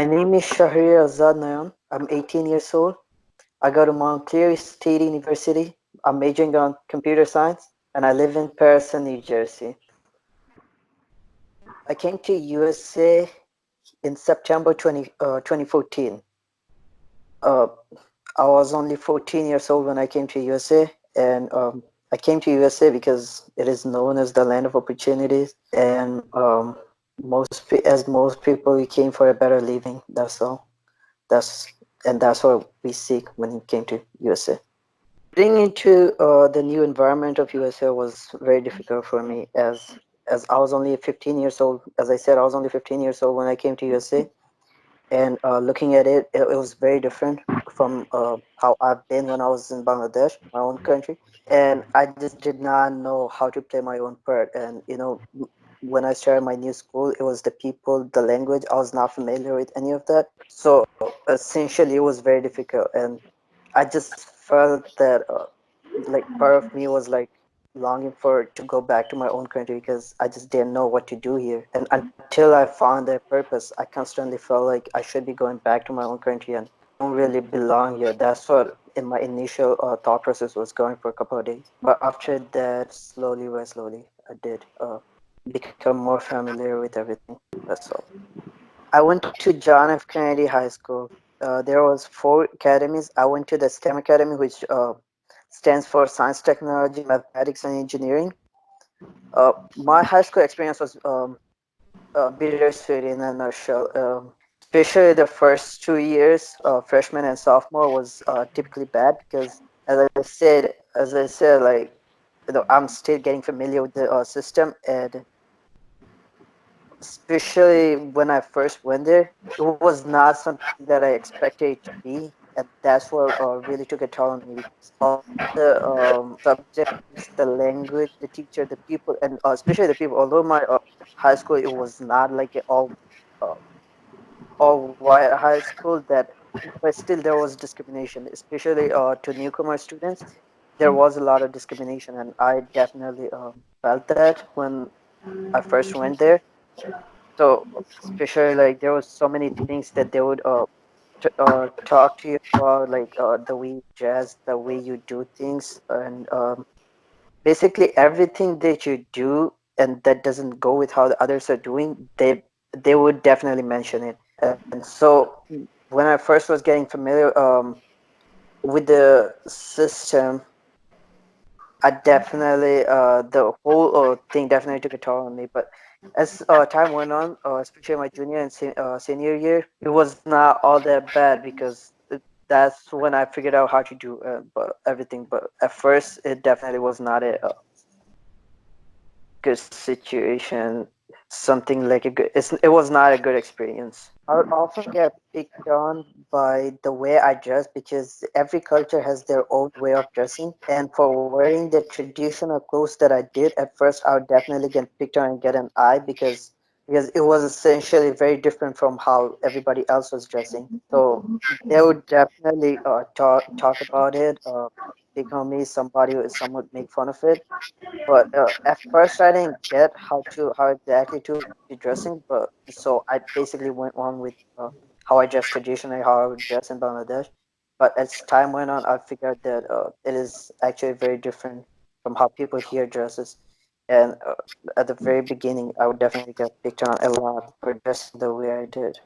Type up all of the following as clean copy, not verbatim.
My name is Shahriar Azad Nayan. I'm 18 years old. I go to Montclair State University. I'm majoring on computer science, and I live in Paris, New Jersey. I came to USA in September 2014. Uh, I was only 14 years old when I came to USA, and I came to USA because it is known as the land of opportunities, and as most people, we came for a better living. That's all. That's and that's what we seek when it came to USA. Getting into the new environment of USA was very difficult for me as I was only 15 years old. As I said, I was only 15 years old when I came to USA, and looking at it, it was very different from how I've been when I was in Bangladesh, my own country, and I just did not know how to play my own part. And when I started my new school, it was the people, the language. I was not familiar with any of that, so essentially, it was very difficult, and I just felt that like part of me was like longing for to go back to my own country because I just didn't know what to do here. And until I found that purpose, I constantly felt like I should be going back to my own country and I don't really belong here. That's what in my initial thought process was going for a couple of days. But after that, slowly by slowly, I did become more familiar with everything. That's all. I went to John F. Kennedy High School. There was four academies. I went to the STEM Academy, which stands for Science, Technology, Mathematics, and Engineering. My high school experience was bittersweet in a nutshell. Especially the first 2 years, freshman and sophomore, was typically bad because, as I said, like I'm still getting familiar with the system, and especially when I first went there, it was not something that I expected it to be, and that's what really took a toll on me because all the subjects, the language, the teacher, the people, and especially the people. Although my high school, it was not like uh, all white high school, but still there was discrimination, especially to newcomer students. There was a lot of discrimination, and I definitely felt that when I first went there. So especially like there was so many things that they would talk to you about, like the way you dress, the way you do things, and basically everything that you do and that doesn't go with how the others are doing, they would definitely mention it. And so when I first was getting familiar with the system, I definitely the whole thing definitely took a toll on me. But as time went on, especially my junior and senior year, it was not all that bad because that's when I figured out how to do but everything. But at first, it definitely was not a good situation. Something like it was not a good experience. I would often get picked on by the way I dress because every culture has their own way of dressing. And for wearing the traditional clothes that I did at first, I would definitely get picked on and get an eye because it was essentially very different from how everybody else was dressing. So they would definitely talk about it, pick on me. Some would make fun of it, but at first, I didn't get how exactly to be dressing. But so I basically went on with how I dress traditionally, how I would dress in Bangladesh. But as time went on, I figured that it is actually very different from how people here dresses. And at the very beginning, I would definitely get picked on a lot for dressing the way I did.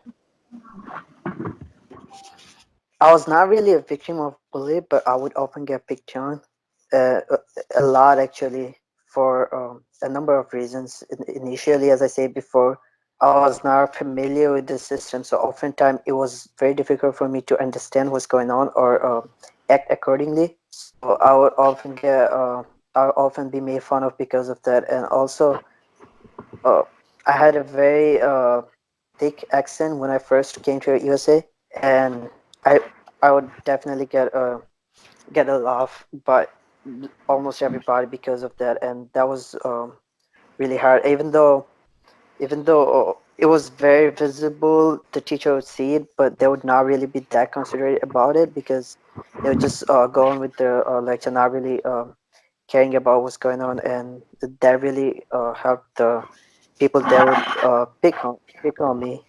I was not really a victim of bully, but I would often get picked on a lot actually for a number of reasons. Initially, as I said before, I was not familiar with the system, so oftentimes it was very difficult for me to understand what's going on or act accordingly. So I would often be made fun of because of that, and also uh, I had a very thick accent when I first came to USA, and I I would definitely get a laugh by almost everybody because of that, and that was really hard. Even though it was very visible, the teacher would see it, but they would not really be that considerate about it because they would just go on with their lecture, not really caring about what's going on, and that really helped the people that would pick on me.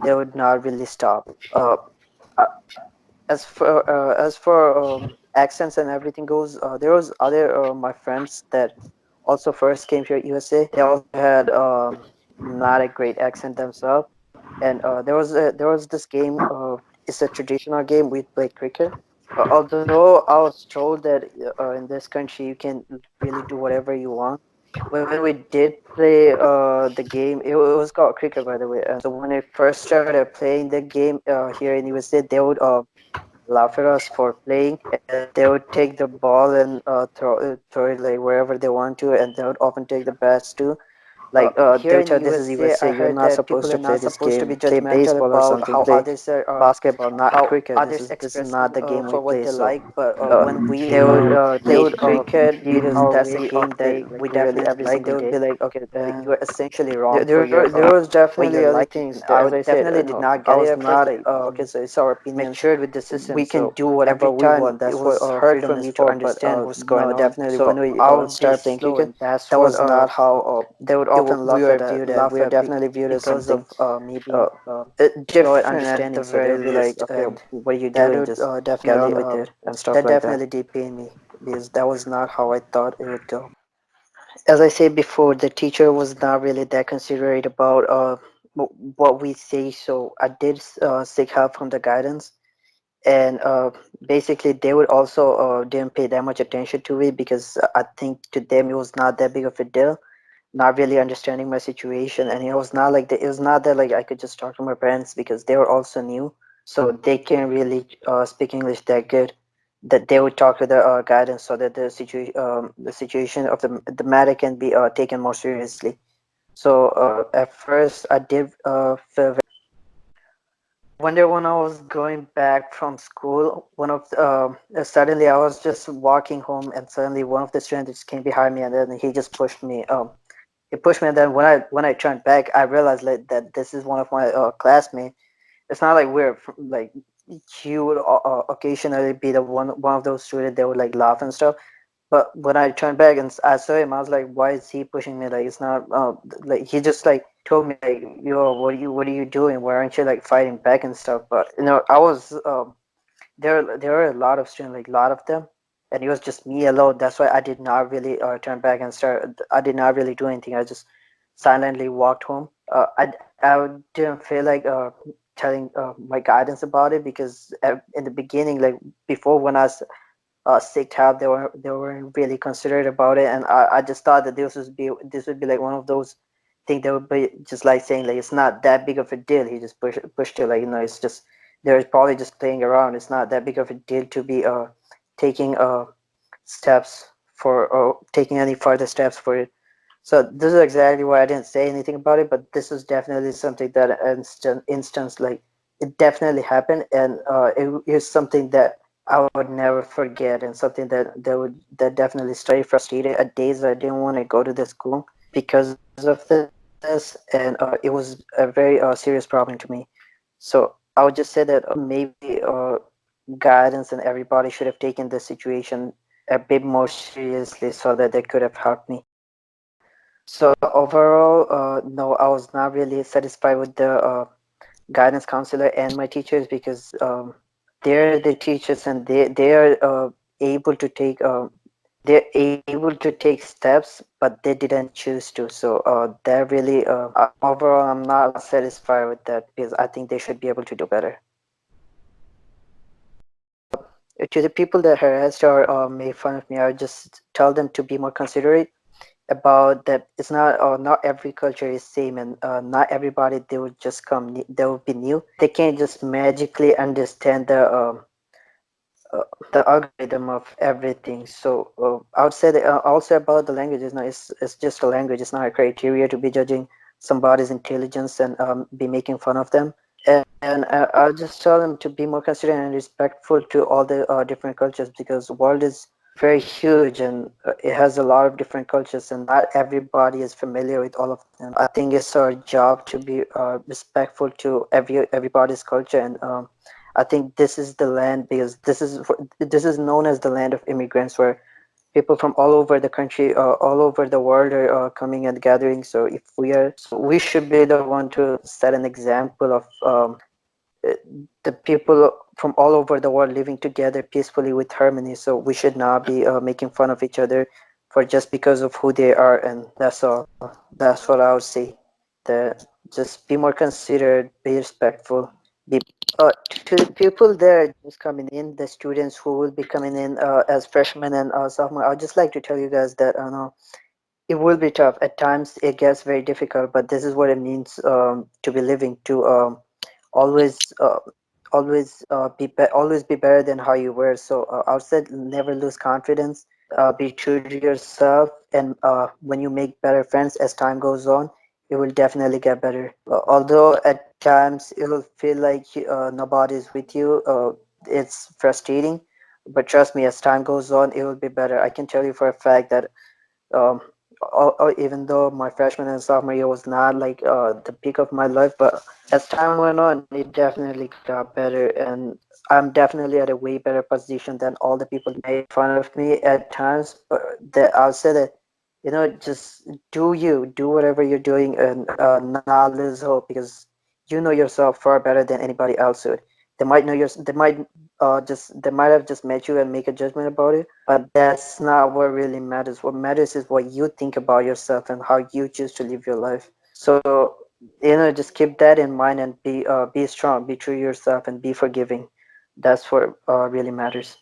they would not really stop. Uh, as for accents and everything goes, there was other my friends that also first came here USA. They also had not a great accent themselves, and there was this game. It's a traditional game. We play cricket. Although I was told that in this country you can really do whatever you want. When we did play the game, it was called cricket, by the way. And so when I first started playing the game here in USA, they would laugh at us for playing, and they would take the ball and throw it like wherever they want to, and they would often take the bats too. Like they Here would in tell, this is USA, I USA, you're heard not that supposed people to are play not this supposed to game. be Play judgmental baseball or about something. Play basketball, not how cricket. This others is express not the game we for what play. they So like. But uh, when we they played would cricket, beat because our that's a way game that like we literally definitely every like, they single would be day. like, okay, And you are essentially there wrong there there was for definitely your other liking. things And that, I as I said, definitely did no, not I get it was at first. not Like, okay, so it's our opinion. matured with the system. We can So do whatever every we time want. it That's what was hard for freedom is me to for. But understand what's going no, on. definitely when So we I would start be playing slow, cricket, and that's that what was not how they would often we laugh were at that. viewed at. Laugh We are at definitely viewed as because something of me uh, being slow at different at understanding. the So they very would be like, least, okay, and what are you that doing? would Just get definitely on with it and stuff that like that. definitely did pain me because that was not how I thought it would go. As I said before, the teacher was not really that considerate about what we say, so I did seek help from the guidance, and basically they would also didn't pay that much attention to it because I think to them it was not that big of a deal, not really understanding my situation, and it was not like it was not that like I could just talk to my parents because they were also new, so they can't really speak English that good. That they would talk to the guidance so that the situation of the matter can be taken more seriously. So at first I did feel. One day when I was going back from school, suddenly I was just walking home, and suddenly one of the students came behind me, and then he just pushed me. He pushed me, and then when I turned back, I realized like that this is one of my classmates. It's not like like he would occasionally be the one of those students that would like laugh and stuff. But when I turned back and I saw him, I was like, "Why is he pushing me? Like it's not like he just like told me like, yo, what are you doing? Why aren't you like fighting back and stuff?" But I was there were a lot of students, like a lot of them, and it was just me alone. That's why I did not really turn back and start. I did not really do anything. I just silently walked home. I didn't feel like telling my guidance about it because in the beginning, like before when sick tab, they weren't really considerate about it, and I just thought that this would be like one of those things that would be just like saying like it's not that big of a deal. He just pushed it, like it's just they're probably just playing around. It's not that big of a deal to be taking steps for or taking any further steps for it. So this is exactly why I didn't say anything about it, but this is definitely something that instance like it definitely happened, and it is something that I would never forget, and something that definitely started frustrated at days I didn't want to go to the school because of this, and it was a very serious problem to me. So I would just say that maybe guidance and everybody should have taken the situation a bit more seriously so that they could have helped me. So overall, no, I was not really satisfied with the guidance counselor and my teachers because they're the teachers and they are able to take they're able to take steps, but they didn't choose to. So they're really overall, I'm not satisfied with that because I think they should be able to do better. To the people that harassed or made fun of me, I would just tell them to be more considerate about that. It's not every culture is same, and not everybody they would just they will be new. They can't just magically understand uh, the algorithm of everything. So I would say that also about the languages. No, it's just a language. It's not a criteria to be judging somebody's intelligence and be making fun of them. And I'll just tell them to be more considerate and respectful to all the different cultures because the world is very huge and it has a lot of different cultures and not everybody is familiar with all of them. I think it's our job to be respectful to everybody's culture, and I think this is the land because this is known as the land of immigrants where people from all over the country, all over the world are coming and gathering. So if we are, so we should be the one to set an example of uh, the people from all over the world living together peacefully with harmony. So we should not be making fun of each other for just because of who they are, and that's all. That's what I would say. That just be more considerate, be respectful, be to the people there just coming in, the students who will be coming in as freshmen and sophomore. I'd just like to tell you guys that I know it will be tough at times. It gets very difficult, but this is what it means to be living. To always always be better than how you were. So I would say never lose confidence, be true to yourself, and when you make better friends as time goes on, it will definitely get better. Although at times it will feel like nobody's with you, it's frustrating, but trust me, as time goes on it will be better. I can tell you for a fact that um, even though my freshman and sophomore year was not like the peak of my life, but as time went on, it definitely got better, and I'm definitely at a way better position than all the people that made fun of me at times. But that I'll say that, you know, just do you do whatever you're doing and not lose hope, because you know yourself far better than anybody else would. They might know your, they might have just met you and make a judgment about it, but that's not what really matters. What matters is what you think about yourself and how you choose to live your life. So, you know, just keep that in mind and be strong, be true to yourself, and be forgiving. That's what really matters.